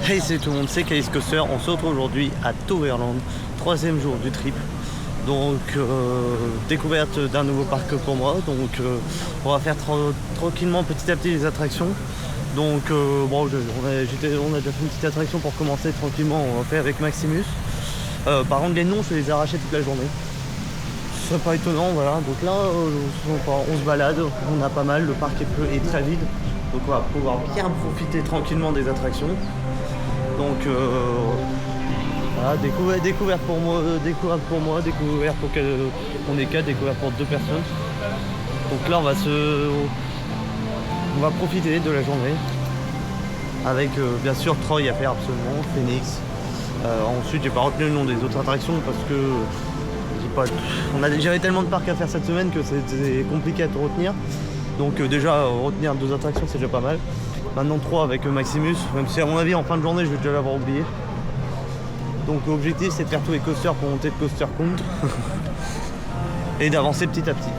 Hey, c'est tout le monde, c'est Kalice Coaster. On se retrouve aujourd'hui à Toverland, 3e jour du trip. Donc découverte d'un nouveau parc pour moi. Donc on va faire tranquillement petit à petit les attractions. Donc bon, on a déjà fait une petite attraction pour commencer tranquillement. On va faire avec Maximus. Par contre les noms je vais les arracher toute la journée. Ce serait pas étonnant, voilà. Donc là on se balade, on a pas mal, le parc est très vide. Donc on va pouvoir bien profiter tranquillement des attractions. Donc voilà, découverte pour moi, découverte pour qu'on est 4, découverte pour 2 personnes. Donc là on va profiter de la journée avec bien sûr Troy à faire absolument, Phoenix. Ensuite j'ai pas retenu le nom des autres attractions parce que j'avais tellement de parcs à faire cette semaine que c'était compliqué à te retenir. Donc déjà retenir 2 attractions c'est déjà pas mal. Maintenant 3 avec Maximus, même si à mon avis en fin de journée je vais déjà l'avoir oublié. Donc l'objectif c'est de faire tous les coasters pour monter de coaster compte et d'avancer petit à petit.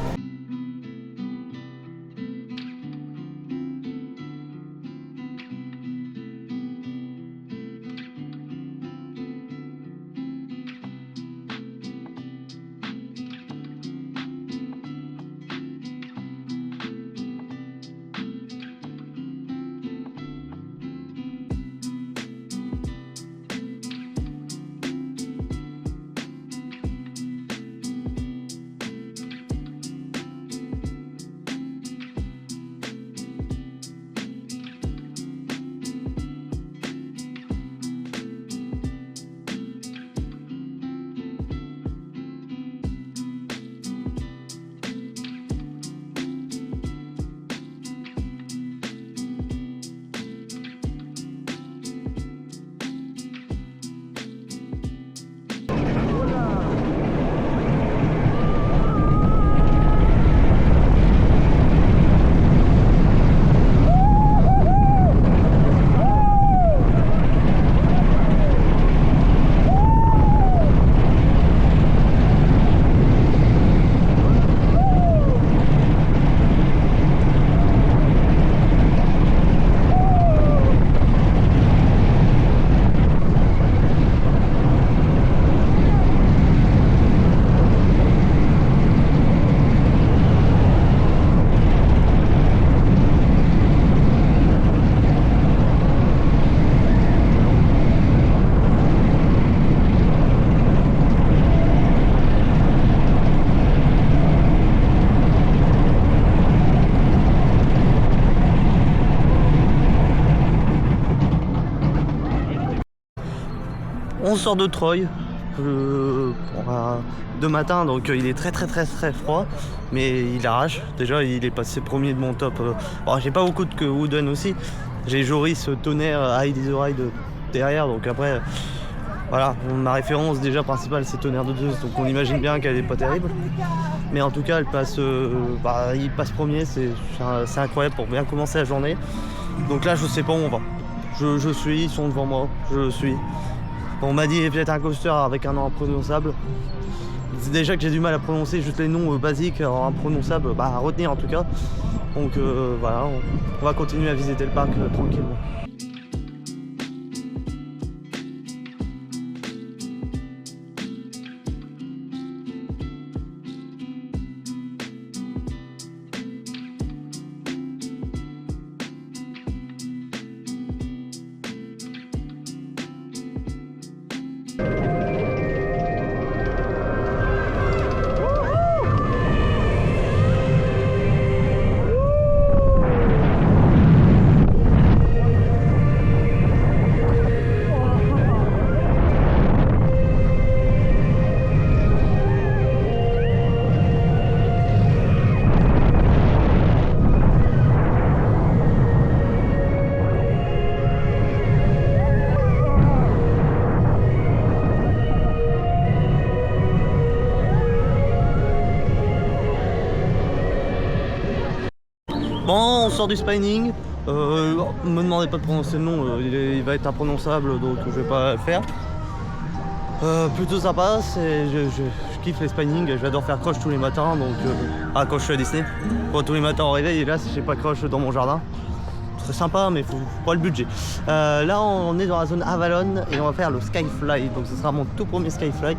On sort de Troy de matin, donc il est très froid, mais il arrache. Déjà il est passé premier de mon top. Bon, j'ai pas beaucoup de Wooden aussi. J'ai Joris, Tonnerre, Hide the Ride derrière, donc après voilà, ma référence déjà principale c'est Tonnerre de Zeus, donc on imagine bien qu'elle est pas terrible. Mais en tout cas il passe premier, c'est incroyable pour bien commencer la journée. Donc là je sais pas où on va. Je suis, ils sont devant moi, je suis. On m'a dit peut-être un coaster avec un nom imprononçable. C'est déjà que j'ai du mal à prononcer juste les noms basiques, imprononçables, à retenir en tout cas. Donc voilà, on va continuer à visiter le parc tranquillement. Bon, on sort du Spining. Me demandez pas de prononcer le nom, il va être imprononçable, donc je vais pas le faire. Plutôt sympa, je kiffe les Spining, j'adore faire Crush tous les matins, donc quand je suis à Disney. Bon, tous les matins au réveil, et là j'ai pas Crush dans mon jardin. serait sympa, mais faut pas le budget. Là, on est dans la zone Avalon et on va faire le Skyfly. Donc, ce sera mon tout premier Skyfly.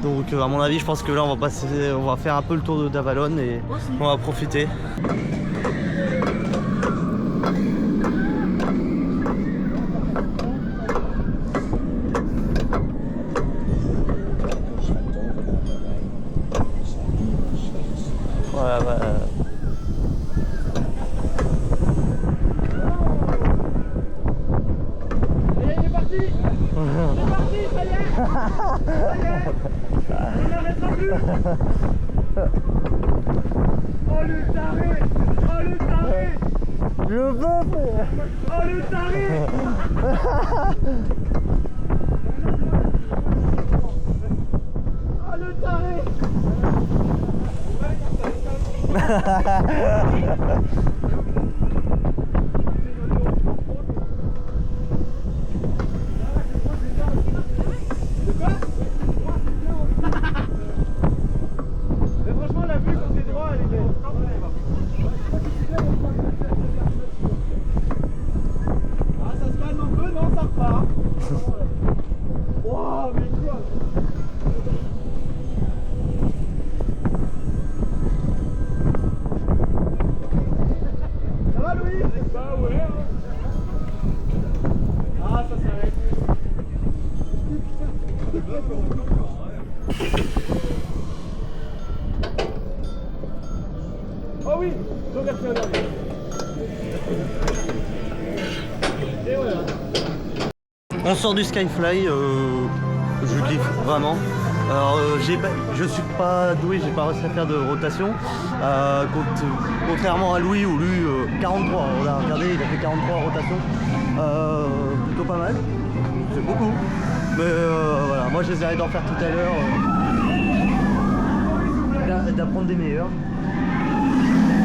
Donc, à mon avis, je pense que là, on va faire un peu le tour d'Avalon et on va profiter. Voilà, voilà. Il est parti. Ça y est. On n'arrêtera plus. Oh le taré. Oh le taré. Le peuple. Oh le taré. Oh le taré. Mais franchement la vue quand t'es droit elle est belle. Ah ça se calme un peu, non ça repart. Wow mais quoi. Ça va Louis? Bah ouais. Ah ça s'arrête. Oh oui, je regarde ça derrière. Et voilà. On sort du Skyfly, je kiffe vraiment. Alors, je suis pas doué, j'ai pas réussi à faire de rotation. Contrairement à Louis, où lui, 43, on l'a regardé, il a fait 43 rotations. Plutôt pas mal, c'est beaucoup. Mais voilà, moi j'essaierai d'en faire tout à l'heure, d'apprendre des meilleurs.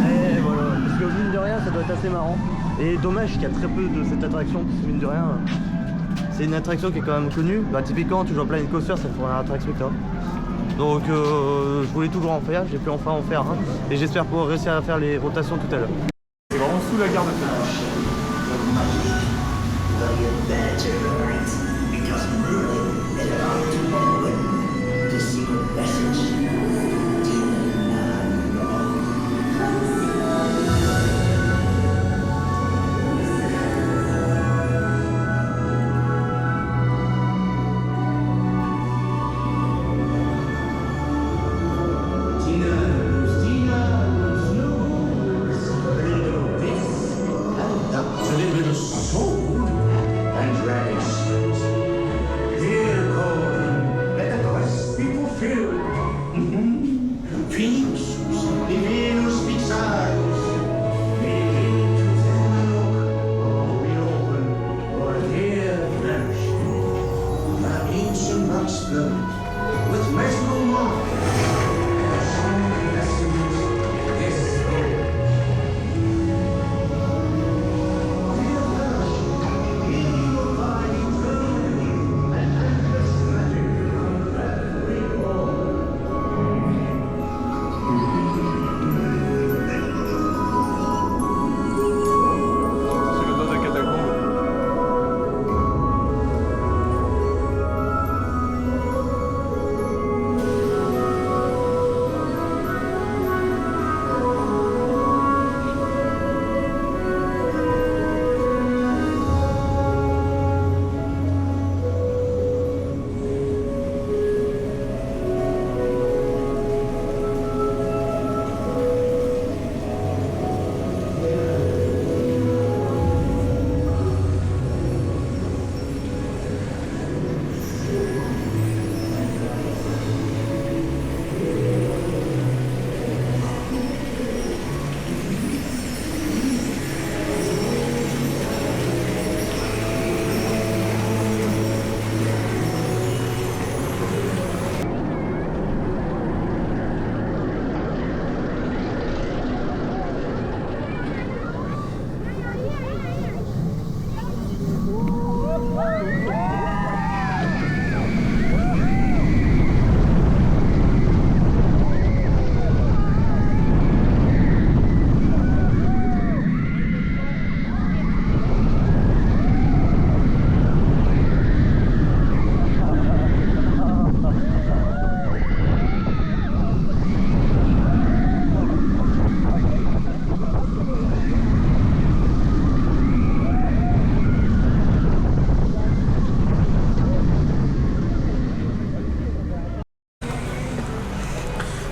Et voilà, parce que mine de rien, ça doit être assez marrant. Et dommage qu'il y a très peu de cette attraction, parce que mine de rien, c'est une attraction qui est quand même connue. Bah, typiquement, tu joues à Planet Coaster, c'est la première attraction que tu as. Donc je voulais toujours en faire, j'ai pu enfin en faire un. Et j'espère pouvoir réussir à faire les rotations tout à l'heure. C'est vraiment sous la gare de Fenouche.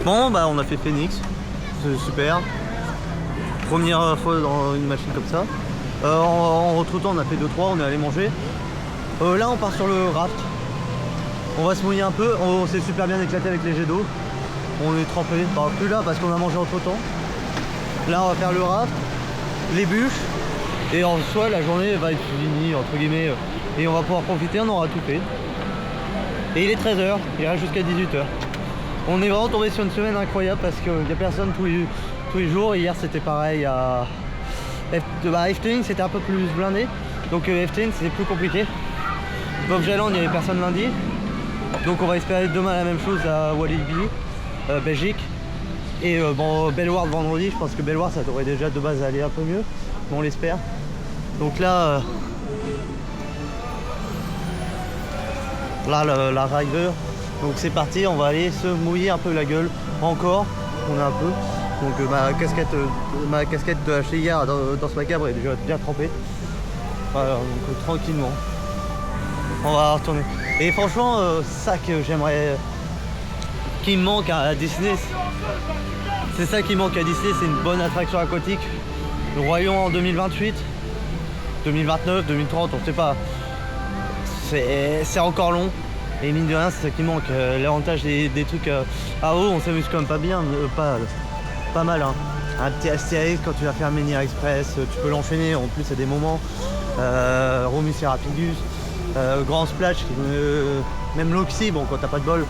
Bon bah on a fait Phoenix, c'est super. Première fois dans une machine comme ça. En retraitant on a fait 2-3, on est allé manger. Là on part sur le raft. On va se mouiller un peu, on s'est super bien éclaté avec les jets d'eau. On est trempé, enfin, plus là parce qu'on a mangé entre temps. Là on va faire le raft, les bûches. Et en soi la journée va être finie entre guillemets. Et on va pouvoir profiter, on aura tout fait. Et il est 13h, il reste jusqu'à 18h. On est vraiment tombé sur une semaine incroyable parce qu'il n'y a personne tous les jours. Hier c'était pareil à Efteling, c'était un peu plus blindé. Donc Efteling c'était plus compliqué. Bob Jalan, il n'y avait personne lundi. Donc on va espérer demain la même chose à Walibi, Belgique. Et bon, Bellewaerde vendredi, je pense que Bellewaerde ça devrait déjà de base aller un peu mieux. Bon, on l'espère. Donc là, la river. Donc c'est parti, on va aller se mouiller un peu la gueule encore, on a un peu. Donc ma casquette de acheter hier dans ce macabre est déjà bien trempée. Voilà, donc tranquillement, on va retourner. Et franchement, ça que j'aimerais, qui me manque à Disney, c'est ça qui manque à Disney, c'est une bonne attraction aquatique. Le Royaume en 2028, 2029, 2030, on sait pas. C'est encore long. Et mine de rien, c'est ça qui manque. L'avantage des trucs à eau, on s'amuse quand même pas bien, pas mal. Hein. Un petit Astérix quand tu vas faire Menhir Express, tu peux l'enchaîner en plus à des moments. Romus et Rapidus, Grand Splash, même l'Oxy, bon quand t'as pas de bol,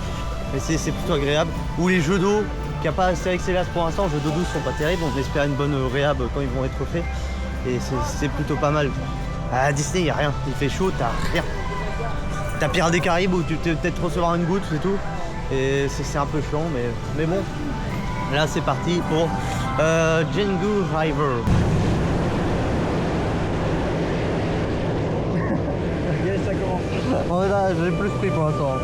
mais c'est plutôt agréable. Ou les jeux d'eau, qui a pas Astérix Hélas pour l'instant, les jeux d'eau douce sont pas terribles, on espère une bonne réhab quand ils vont être faits. Et c'est plutôt pas mal. À Disney, il n'y a rien, il fait chaud, t'as rien. T'as Pirates des Caraïbes où tu peux peut-être recevoir une goutte, c'est tout. Et c'est un peu chiant, mais bon. Là, c'est parti pour Django River. Yes, ça commence. Bon, là, j'ai plus pris pour l'instant.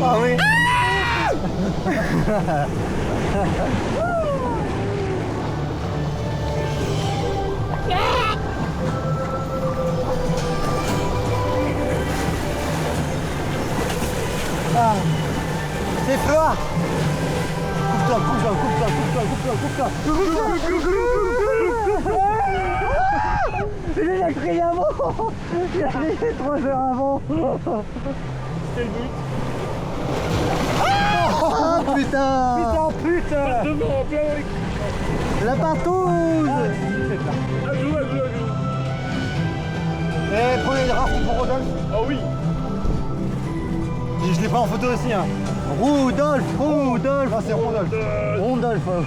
Ah oui. Ah, c'est froid. Coupe-toi. Il a crié avant. Il a crié 3 heures avant. C'était le but. Ah putain. Putain. Devant, en plein avec. La partouze. À joue. Eh, prenez le raft pour Rodolphe. Ah oui. Je l'ai pris en photo aussi, hein. Rudolph. Ah, c'est Rondolph. Rondolph, ouais,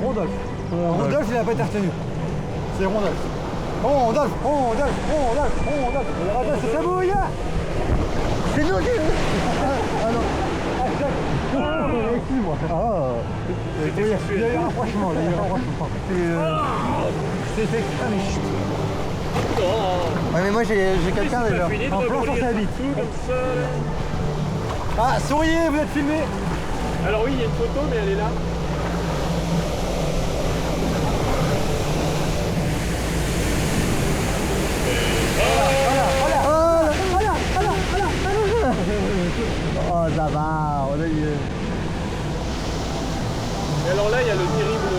Rudolph. Rudolph, il a pas été retenu. C'est Rondolph. Rondolph. C'est ça, bouille. C'est nous qui... Ah non. Excuse-moi. Il y a eu un rapprochement. C'est extrême. Ouais, mais moi j'ai quelqu'un déjà. En plan sur sa bite. Ah, souriez, vous êtes filmé. Alors oui, il y a une photo, mais elle est là. Oh, ça va, on a eu... Et alors là, il y a le terrible...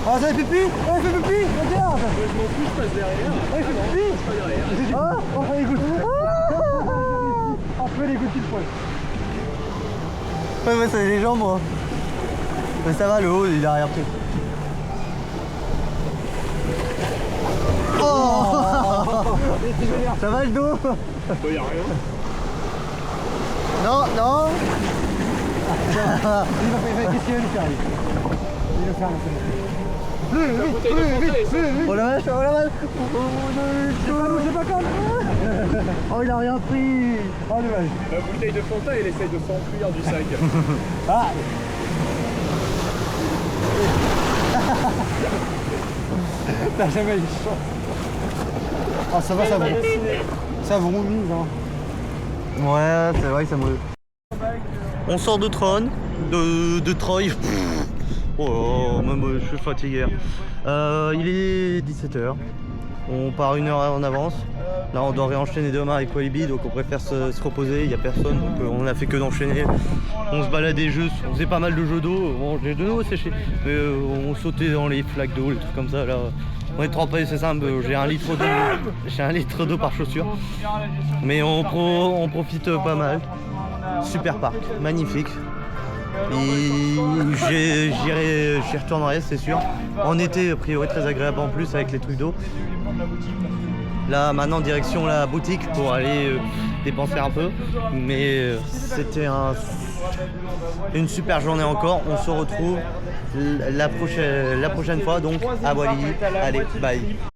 Oh, ça fait pipi. Regarde. Je m'en fous, je passe derrière. Il fait pipi. Je passe derrière. Ah, on fait les gouttes. On fait les gouttes pile poil. Ouais, moi c'est les jambes, moi. Mais ça va, le haut, il a rien pris. Oh. Ça va le dos? Il n'y a rien. Non. Qu'est-ce qu'il va nous faire, lui? Il va faire Plus. Oh la vache. C'est pas comme. Oh, il a rien pris. Oh, dommage. La bouteille de Fanta, elle essaye de s'enfuir du sac. Ah. T'as jamais eu chaud. Ah, ça va, ça vous. Ça vous remise, hein. Ouais, c'est vrai que ça me... On sort de Tron, de Troy. Oh, même je suis fatigué. Il est 17h. On part 1 heure en avance. Là on doit réenchaîner demain avec Walibi, donc on préfère se reposer, il n'y a personne, donc on a fait que d'enchaîner. On se baladait juste, on faisait pas mal de jeux d'eau, bon, les jeux d'eau séchés, mais on sautait dans les flaques d'eau, les trucs comme ça là. On est trempé, c'est simple, j'ai 1 litre d'eau par chaussure. Mais on profite pas mal. Super parc, magnifique. J'y retournerai, c'est sûr. En été, a priori très agréable en plus avec les trucs d'eau. Là maintenant direction la boutique pour aller dépenser un peu. Mais c'était une super journée encore. On se retrouve la prochaine fois donc à Walibi. Allez, bye.